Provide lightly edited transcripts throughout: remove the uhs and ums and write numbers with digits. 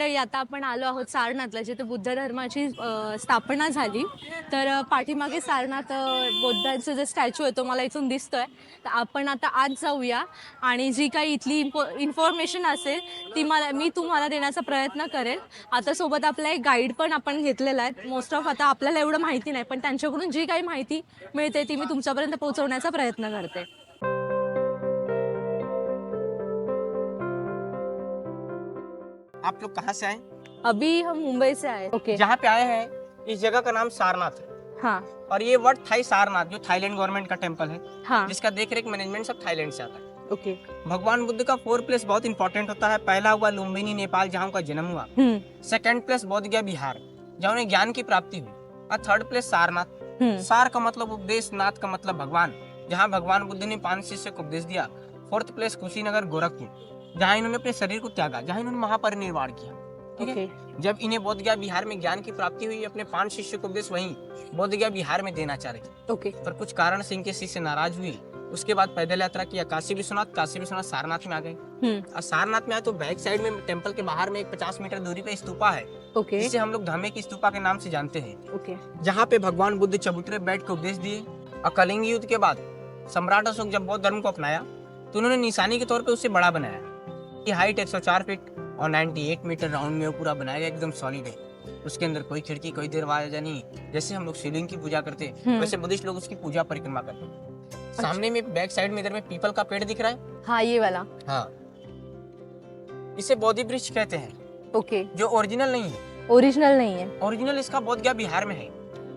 मंडळी, आता आपण आलो आहोत सारनाथला, जिथे बुद्ध धर्माची स्थापना झाली. तर पाठीमागे सारनाथ बुद्धांचं जे स्टॅच्यू आहे तो मला इथून दिसतोय. तर आपण आता आत जाऊया आणि जी काही इथली इन्फॉर्मेशन असेल ती मी तुम्हाला देण्याचा प्रयत्न करेन. आता सोबत आपला एक गाईड पण आपण घेतलेला आहे. मोस्ट ऑफ आता आपल्याला एवढं माहिती नाही, पण त्यांच्याकडून जी काही माहिती मिळते ती मी तुमच्यापर्यंत पोहोचवण्याचा प्रयत्न करते. आप लोग कहाँ से आए? अभी हम मुंबई से आए. ओके. जहाँ पे आए हैं इस जगह का नाम सारनाथ है हाँ और ये वट थाई सारनाथ जो थाईलैंड गवर्नमेंट का टेम्पल है हाँ. जिसका देख रेख मैनेजमेंट सब थाईलैंड से आता है। ओके. भगवान बुद्ध का 4 प्लेस बहुत इंपॉर्टेंट होता है। पहला हुआ लुम्बिनी नेपाल जहाँ उनका जन्म हुआ। सेकंड प्लेस बोध गया बिहार जहाँ उन्हें ज्ञान की प्राप्ति हुई। और थर्ड प्लेस सारनाथ। सार का मतलब उपदेश, नाथ का मतलब भगवान, जहाँ भगवान बुद्ध ने 5 शिष्य को उपदेश दिया। फोर्थ प्लेस कुशीनगर गोरखपुर जहाँ इन्होंने अपने शरीर को त्यागा, जहाँ इन्होंने महापरिनिर्वाण किया। ठीक है। जब इन्हें बोध गया बिहार में ज्ञान की प्राप्ति हुई, अपने 5 शिष्य को उपदेश वहीं बोध गया बिहार में देना चाह रहे थे। ओके. पर कुछ कारण से इनके शिष्य नाराज हुए। उसके बाद पैदल यात्रा किया, काशी विश्वनाथ सारनाथ में आ गए। और सारनाथ में आए तो बैक साइड में टेम्पल के बाहर में एक 50 मीटर दूरी पे स्तूपा है। ओके. जिसे हम लोग धामे की स्तूपा के नाम से जानते हैं। ओके. जहाँ पे भगवान बुद्ध चबूतरे बैठ के उपदेश दिए। और कलिंग युद्ध के बाद सम्राट अशोक जब बौद्ध धर्म को अपनाया तो उन्होंने निशानी के तौर पे उसे बड़ा बनाया। ये हाइट 104 फीट और 98 मीटर राउंड में वो पूरा बनाया गया, एकदम सॉलिड है। उसके अंदर कोई खिड़की, कोई दरवाजा नहीं। जैसे हम लोग शिवलिंग की पूजा करते वैसे बुद्धिस्ट लोग उसकी पूजा परिक्रमा करते। सामने में बैक साइड में इधर में पीपल का पेड़ दिख रहा है। हाँ, ये वाला. हाँ, इसे बोधि वृक्ष कहते हैं। ओके. जो ओरिजिनल नहीं है। ओरिजिनल नहीं है. ओरिजिनल इसका बोध गया बिहार में है।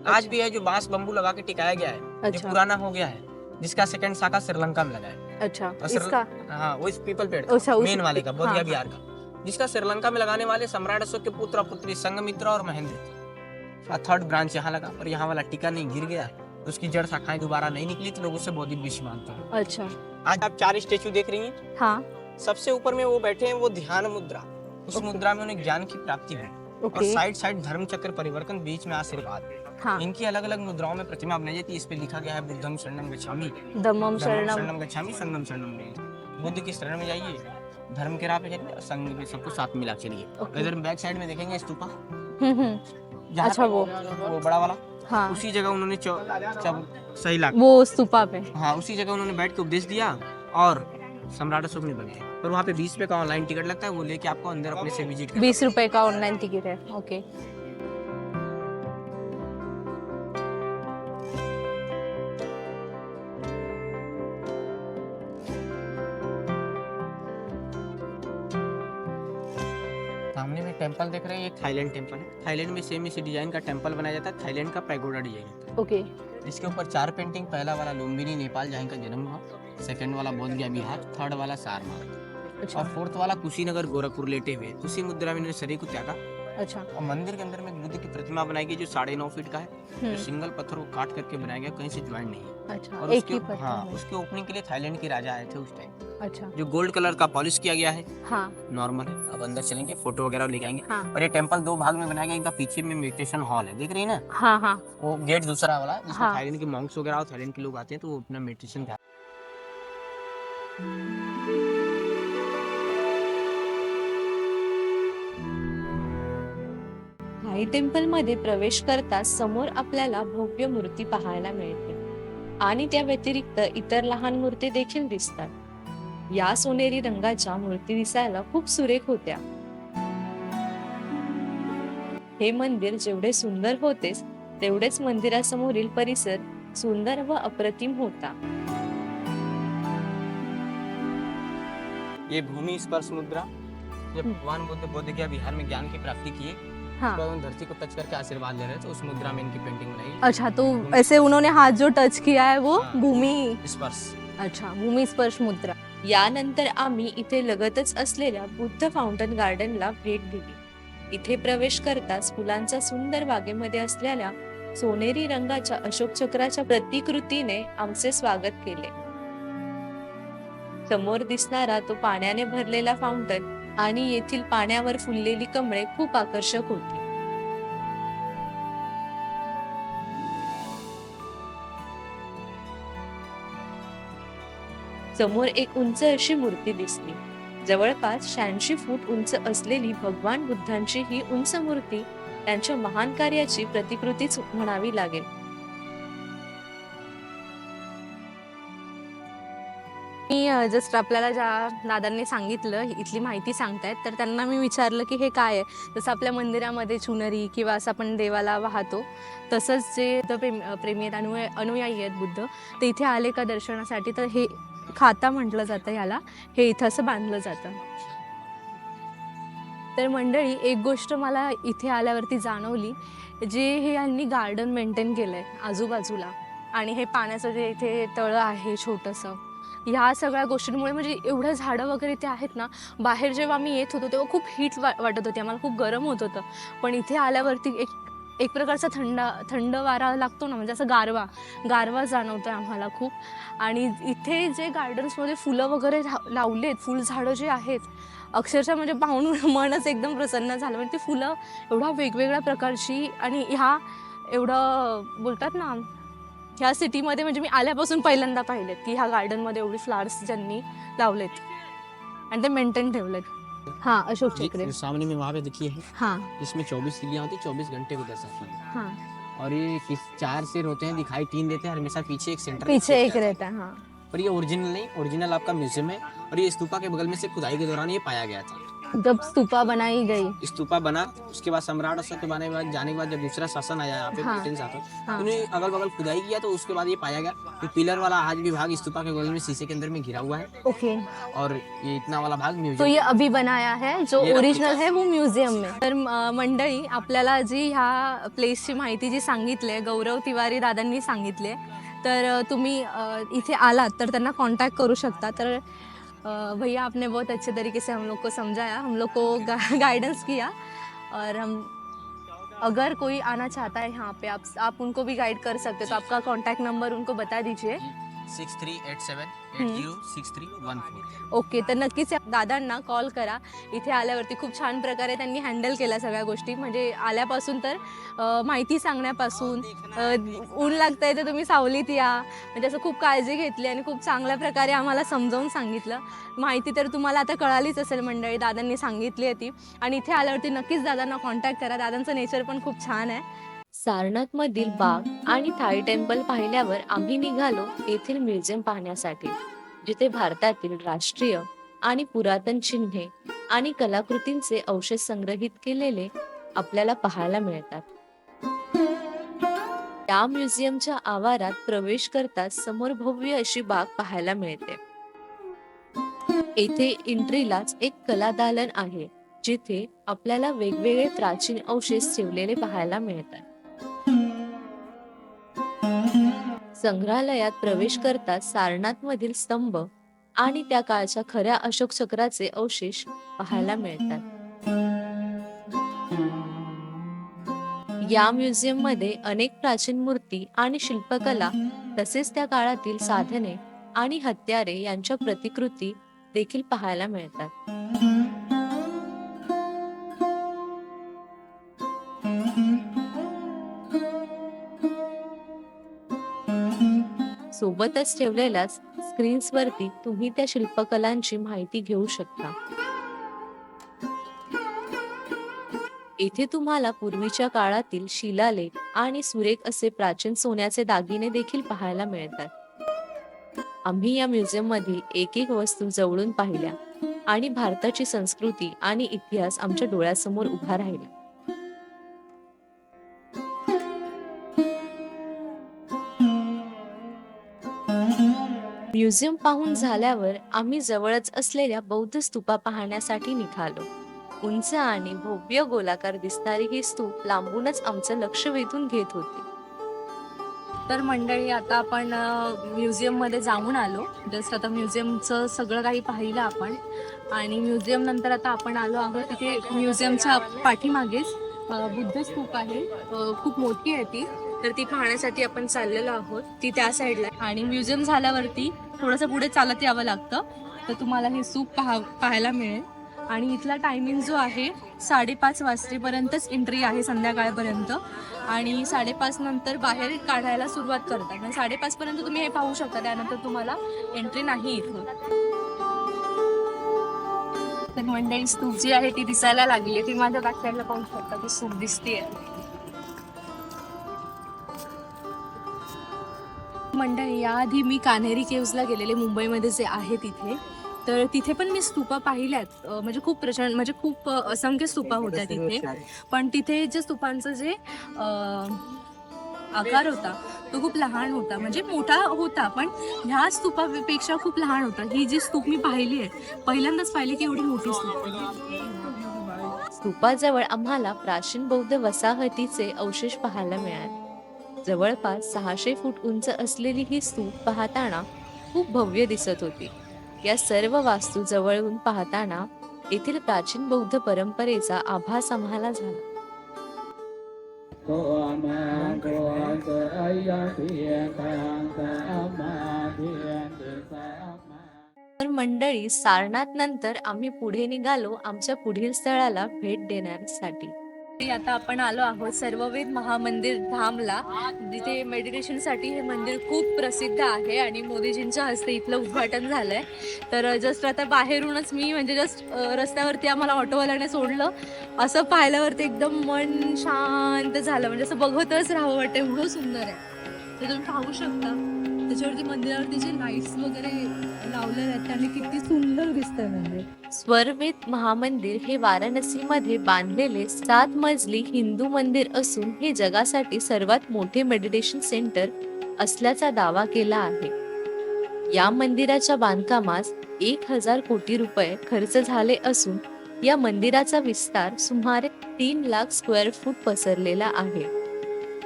आज भी है, जो बांस बम्बू लगा के टिकाया गया है। जो अच्छा. पुराना हो गया है, जिसका सेकंड शाखा श्रीलंका में लगा है। अच्छा. और इसका. हाँ, वो इस पीपल पेड़ अच्छा, मेन वाले का, बोध हाँ, गया बिहार का, जिसका श्रीलंका में लगाने वाले सम्राट अशोक के पुत्र पुत्री संघमित्र और महेंद्र थे। थर्ड ब्रांच यहाँ लगा, पर यहाँ वाला टिका नहीं, गिर गया। उसकी जड़ शाखाएं दोबारा नहीं निकली तो लोग उसे बोधि वृक्ष मानते हैं। अच्छा. आज आप 4 स्टेचू देख रही हैं। हाँ. सबसे ऊपर में वो बैठे हैं, वो ध्यान मुद्रा। उस मुद्रा में उन्हें ज्ञान की प्राप्ति हुई। और ओके. साइड साइड धर्म चक्र परिवर्तन, बीच में आशीर्वाद। हाँ. इनकी अलग अलग मुद्राओं में प्रतिमा बनाई जाती है। इस पे लिखा गया है बुद्धम शरणम गच्छामि, धम्मम शरणम. शरणम गच्छामि, संगम शरणम गच्छामि। बुद्ध की शरण में जाइए, धर्म के राह पे चलिए और संग में सबको साथ मिला चलिए। ओके. इधर बैक साइड में देखेंगे स्तूपा। जहाँ अच्छा, पे वो बड़ा वाला। हाँ. उसी जगह उन्होंने सही लाख, वो स्तूपा पे. हाँ, उसी जगह उन्होंने बैठ के उपदेश दिया। और सम्राट अशोक ने बनाया। पर वहाँ पे 20 रुपए का ऑनलाइन टिकट लगता है, वो लेके आपको अंदर अपने से विजिट करना। 20 रुपए का ऑनलाइन टिकट है. ओके. सामने में टेंपल देख रहे हैं, ये थाईलैंड टेंपल है। थाईलैंड में सेम इसी डिजाइन का टेंपल बनाया जाता है। थाईलैंड का पैगोडा डिजाइन होता है। ओके. इसके ऊपर 4 पेंटिंग। पहला वाला लुम्बिनी नेपाल जहाँ का जन्म हुआ, सेकंड वाला बोध गया बिहार, थर्ड वाला सारनाथ, अच्छा. और फोर्थ वाला कुशीनगर गोरखपुर लेटे हुए। उसी मुद्रा में इन्होंने शरीर को त्यागा। अच्छा. और मंदिर के अंदर में एक बुद्ध की प्रतिमा बनाई गई जो 9.5 फीट का है। जो सिंगल पत्थर को काट करके बनाया गया, कहीं से ज्वाइन नहीं है। अच्छा. और एक ही पत्थर. हाँ, उसके ओपनिंग के लिए थाईलैंड के राजा आए थे उस टाइम। अच्छा. जो गोल्ड कलर का पॉलिश किया गया है, हाँ. नॉर्मल है। अब अंदर चलेंगे, फोटो वगैरह लेके आएंगे। हाँ. और ये टेंपल 2 भाग में बनाया गया। इनका पीछे में मेडिटेशन हॉल है, देख रही है ना। हाँ. हाँ. वो गेट दूसरा वाला जिसमें हाँ. थाईलैंड के मॉन्क्स वगैरह और थाईलैंड के लोग आते हैं तो वो अपना मेडिटेशन कर। थाई टेम्पल मध्ये प्रवेश करताच समोर आपल्याला भव्य मूर्ती पाहायला मिळते आणि त्या व्यतिरिक्त इतर लहान मूर्ती देखील दिसतात. या सोनेरी रंगाच्या मूर्ती दिसायला खूप सुरेख होत्या. हे मंदिर जेवढे सुंदर होतेच तेवढेच मंदिरासमोरील परिसर सुंदर व अप्रतिम होता. ये भूमि स्पर्श मुद्रा, जब भगवान बुद्ध बोध गया बिहार में ज्ञान की प्राप्ति किए, हाँ. तो उन धरती को टच करके आशीर्वाद ले रहे थे। उस मुद्रा में इनकी पेंटिंग बनाई। अच्छा, तो ऐसे उन्होंने हाथ जो टच किया है वो हाँ. भूमि. स्पर्श. अच्छा, भूमी स्पर्श मुद्रा. यानंतर आम्ही इथे लगतच असलेल्या बुद्ध फाउंटन गार्डनला भेट दिली. इथे प्रवेश करताच फुलांचा सुंदर बागेमध्ये असलेल्या सोनेरी रंगाच्या अशोक चक्राच्या प्रतिकृतीने आमचे स्वागत केले. समोर दिसणारा तो पाण्याने भरलेला फाउंटन आणि येथील पाण्यावर फुललेली कमळे खूप आकर्षक होती. समोर एक उंच अशी मूर्ती दिसली, जवळपास 86 फूट उंच असलेली भगवान बुद्धांची ही उंच मूर्ती त्यांच्या महान कार्याची प्रतिकृतीच म्हणावी लागेल. मी जस्ट आपल्याला ज्या दादांनी सांगितलं इथली माहिती सांगतायत, तर त्यांना मी विचारलं की हे काय आहे. जसं आपल्या मंदिरामध्ये चुनरी किंवा असं आपण देवाला वाहतो, तसंच जे बुद्ध प्रेमी आहेत, अनुयायी आहेत बुद्ध, ते इथे आले का दर्शनासाठी, तर हे खाता म्हटलं जातं ह्याला. हे इथं असं बांधलं जातं. तर मंडळी, एक गोष्ट मला इथे आल्यावरती जाणवली, जे हे यांनी गार्डन मेंटेन केलं आहे आजूबाजूला, आणि हे पाण्याचं जे इथे तळं आहे छोटंसं, ह्या सगळ्या गोष्टींमुळे म्हणजे एवढं झाडं वगैरे ते आहेत ना. बाहेर जेव्हा आम्ही येत होतो तेव्हा खूप हीट वाटत होती, आम्हाला खूप गरम होत होतं. पण इथे आल्यावरती एक प्रकारचा थंड वारा लागतो ना, म्हणजे असं गारवा जाणवतो आम्हाला खूप. आणि इथे जे गार्डन्समध्ये फुलं वगैरे लावलेत, फुलझाडं जे आहेत, अक्षरशः म्हणजे पाहून मनच एकदम प्रसन्न झालं. म्हणजे ती फुलं एवढ्या वेगवेगळ्या प्रकारची, आणि ह्या एवढं बोलतात ना, ह्या सिटीमध्ये म्हणजे मी आल्यापासून पहिल्यांदा पाहिलेत की ह्या गार्डनमध्ये एवढी फ्लावर्स ज्यांनी लावलेत आणि ते मेंटेन ठेवलेत. हाँ, अशोक चक्र जो सामने में वहाँ पे देखिए है, हाँ इसमें 24 सीढ़ियाँ होती, 24 घंटे को दर्शाती है। हाँ, और ये 4 सिर होते हैं, दिखाई 3 देते हैं, हमेशा पीछे एक सेंटर पीछे एक रहता है. हाँ, पर ये ओरिजिनल नहीं, ओरिजिनल आपका म्यूजियम है। और ये स्तूपा के बगल में से खुदाई के दौरान ये पाया गया था। जब स्तूपा बनाई गई. स्तूपा बना, उसके बाद सम्राट अशोक के जाने के बाद जब दूसरा शासन आया यहाँ पे, हाँ, ब्रिटेन शासन, हाँ. उन्हें अगल बगल खुदाई किया, तो उसके बाद ये पाया गया कि पिलर वाला आज भी भाग स्तूपा के बगल में शीशे के अंदर में घिरा हुआ है। ओके. और ये इतना वाला भाग तो म्यूजियम। ये अभी बनाया है, जो ये ओरिजिनल replica है वो म्युझियम में. तर मंडळी, आपल्याला जी ह्या प्लेसची माहिती जी सांगितली आहे, गौरव तिवारी दादांनी सांगितले, तर तुम्ही इथे आलात तर त्यांना कॉन्टॅक्ट करू शकता. तर भैया, आपने बहुत अच्छे तरीके से हम लोग को समझाया, हम लोग को गाइडेंस किया. और हम, अगर कोई आना चाहता है यहाँ पे, आप उनको भी गाइड कर सकते हो. तो आपका कॉन्टैक्ट नंबर उनको बता दीजिए. 6387806314। ओके. तर नक्कीच या दादांना कॉल करा. इथे आल्यावरती खूप छान प्रकारे त्यांनी हँडल केल्या सगळ्या गोष्टी. म्हणजे आल्यापासून तर माहिती सांगण्यापासून, ऊन लागतंय तर तुम्ही सावलीत या, म्हणजे असं खूप काळजी घेतली आणि खूप चांगल्या प्रकारे आम्हाला समजावून सांगितलं. माहिती तर तुम्हाला आता कळालीच असेल मंडळी, दादांनी सांगितली आहे ती. आणि इथे आल्यावरती नक्कीच दादांना कॉन्टॅक्ट करा. दादांचं नेचर पण खूप छान आहे. सारनाथमधील बाग आणि थाई टेम्पल पाहिल्यावर आम्ही निघालो येथील म्युझियम पाहण्यासाठी, जिथे भारतातील राष्ट्रीय आणि पुरातन चिन्हे आणि कलाकृतींचे अवशेष संग्रहित केलेले आपल्याला पाहायला मिळतात. या म्युझियमच्या आवारात प्रवेश करताच समोर भव्य अशी बाग पाहायला मिळते. येथे एंट्रीलाच एक कला दालन आहे, जिथे आपल्याला वेगवेगळे प्राचीन अवशेष ठेवलेले पाहायला मिळतात. संग्रहालयात प्रवेश करताच सारनाथमधील स्तंभ आणि त्या काळच्या खऱ्या अशोक चक्राचे अवशेष पाहायला मिळतात. या म्युझियम मध्ये अनेक प्राचीन मूर्ती आणि शिल्पकला, तसेच त्या काळातील साधने आणि हत्यारे यांच्या प्रतिकृती देखील पाहायला मिळतात. सोबतच ठेवलेल्या स्क्रीन्सवरती तुम्ही त्या शिल्पकलांची माहिती घेऊ शकता. येथे तुम्हाला पूर्वीच्या काळातील शिलालेख आणि सुरेख असे प्राचीन सोन्याचे दागिने देखील पाहायला मिळतात. आम्ही या म्युझियम मधील एक एक वस्तू जवळून पाहिल्या आणि भारताची संस्कृती आणि इतिहास आमच्या डोळ्यासमोर उभा राहिला. म्युझियम पाहून झाल्यावर आम्ही जवळच असलेल्या बौद्ध स्तूपा पाहण्यासाठी निघालो. उंच आणि भव्य गोलाकार दिसणारी ही स्तूप लांबूनच आमचं लक्ष वेधून घेत होती. तर मंडळी, आता आपण म्युझियममध्ये जाऊन आलो. जस्ट आता म्युझियमचं सगळं काही पाहिलं आपण, आणि म्युझियम नंतर आता आपण आलो आहोत तिथे म्युझियमच्या पाठीमागेच बुद्ध स्तूप आहे. खूप मोठी आहे ती, तर ती पाहण्यासाठी आपण चाललेलो आहोत. ती त्या साईडला, आणि म्युझियम झाल्यावरती थोडंसं पुढे चालत यावं लागतं, तर तुम्हाला हे स्तूप पाहायला मिळेल. आणि इथला टायमिंग जो आहे 5:30 वाजेपर्यंतच एंट्री आहे संध्याकाळपर्यंत, आणि 5:30 नंतर बाहेर काढायला सुरुवात करतात. आणि 5:30 पर्यंत तुम्ही हे पाहू शकता, त्यानंतर तुम्हाला एंट्री नाही इथं. तर मंडळी स्तूप जी आहे ती दिसायला लागली. ती माझ्या बॅक साईडला पाहू शकता, ती स्तूप दिसतेय. मंडळी, याआधी मी कान्हेरी केव्जला गेलेले, मुंबईमध्ये जे आहे तिथे. तर तिथे पण मी स्तूपा पाहिल्यात. म्हणजे खूप प्रचंड, म्हणजे खूप असंख्य स्तूपा होत्या तिथे. पण तिथे जे स्तूपांचं जे आकार होता तो खूप लहान होता. म्हणजे मोठा होता पण ह्या स्तूपापेक्षा खूप लहान होता. ही जी स्तूप मी पाहिली आहे, पहिल्यांदाच पाहिली की एवढी मोठी स्तूप. स्तूपाजवळ आम्हाला प्राचीन बौद्ध वसाहतीचे अवशेष पाहायला मिळाले. जवळपास 600 फूट उंच असलेली ही स्तूप पाहताना खूप भव्य दिसत होती. या सर्व वास्तू जवळून पाहताना येथील प्राचीन बौद्ध परंपरेचा आभास आम्हाला झाला. तर मंडळी, सारनाथ नंतर आम्ही पुढे निघालो आमच्या पुढील स्थळाला भेट देण्यासाठी. आता आपण आलो आहोत सर्ववेद महामंदिर धामला, जिथे मेडिटेशन साठी हे मंदिर खूप प्रसिद्ध आहे आणि मोदीजींच्या हस्ते इथलं उद्घाटन झालंय. तर जस्ट आता बाहेरूनच मी म्हणजे जस्ट रस्त्यावरती आम्हाला ऑटोवाल्याने सोडलं, असं पाहिल्यावरती एकदम मन शांत झालं. म्हणजे असं बघतच राहावं वाटतं, एवढं सुंदर आहे. तर तुम्ही पाहू शकता त्याच्यावरती मंदिरावरती जे लाईट्स वगैरे लावलेले आहेत त्याने किती सुंदर दिसतंय मंदिर. स्वरवेद महामंदिर हे वाराणसीमध्ये बांधलेले 7 मजली हिंदू मंदिर असून हे जगासाठी सर्वात मोठे मेडिटेशन सेंटर असल्याचा दावा केला आहे. या मंदिराच्या बांधकामास 1000 कोटी रुपये खर्च झाले असून या मंदिराचा विस्तार सुमारे 3 लाख स्क्वेअर फूट पसरलेला आहे.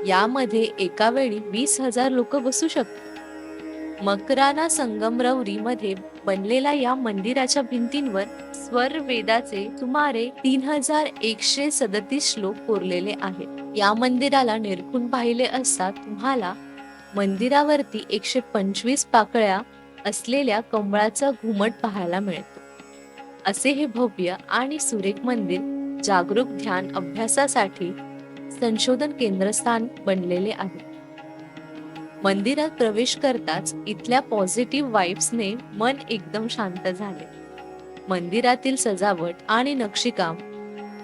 यामध्ये एका वेळी 20,000 लोक बसू शकतात. मकराना संगमरवरी मध्ये बनलेल्या या मंदिराच्या भिंतींवर स्वर वेदाचे सुमारे 3137 श्लोक कोरलेले आहेत. या मंदिराला निरखून पाहिले असता तुम्हाला मंदिरावरती 125 पाकळ्या असलेल्या कमळाचा घुमट पाहायला मिळतो. असे हे भव्य आणि सुरेख मंदिर जागरूक ध्यान अभ्यासासाठी संशोधन केंद्रस्थान बनलेले आहे. मंदिरात प्रवेश करताच इथल्या पॉझिटिव्ह वाइब्सने मन एकदम शांत झाले. मंदिरातील सजावट आणि नक्षीकाम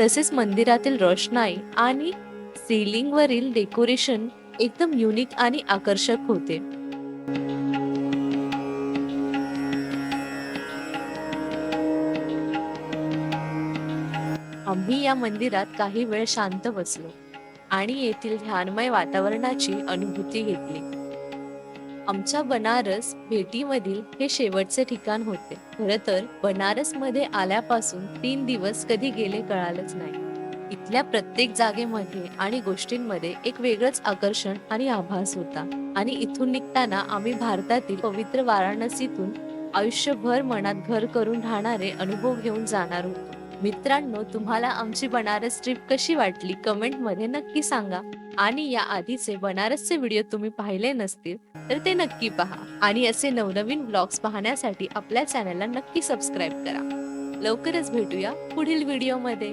तसेच मंदिरातील रोषणाई आणि सीलिंग वरील डेकोरेशन एकदम युनिक आणि आकर्षक होते. आम्ही या मंदिरात काही वेळ शांत बसलो आणि येथील ध्यानमय वातावरणाची अनुभूती घेतली. आमच्या बनारस भेटीमधील हे शेवटचे ठिकाण होते. खरं तर बनारस मध्ये आल्यापासून 3 दिवस कधी गेले कळालंच नाही. इथल्या प्रत्येक जागेमध्ये आणि गोष्टींमध्ये एक वेगळंच आकर्षण आणि आभास होता. आणि इथून निघताना आम्ही भारतातील पवित्र वाराणसीतून आयुष्यभर मनात घर करून राहणारे अनुभव घेऊन जाणार होतो. मित्रांनो, तुम्हाला आमची बनारस ट्रिप कशी वाटली कमेंट मध्ये नक्की सांगा. आणि या आधीचे बनारसचे व्हिडिओ तुम्ही पाहिले नसतील तर ते नक्की पहा. आणि असे नवनवीन व्लॉग्स पाहण्यासाठी आपल्या चॅनलला नक्की सबस्क्राईब करा. लवकरच भेटूया पुढील व्हिडिओमध्ये.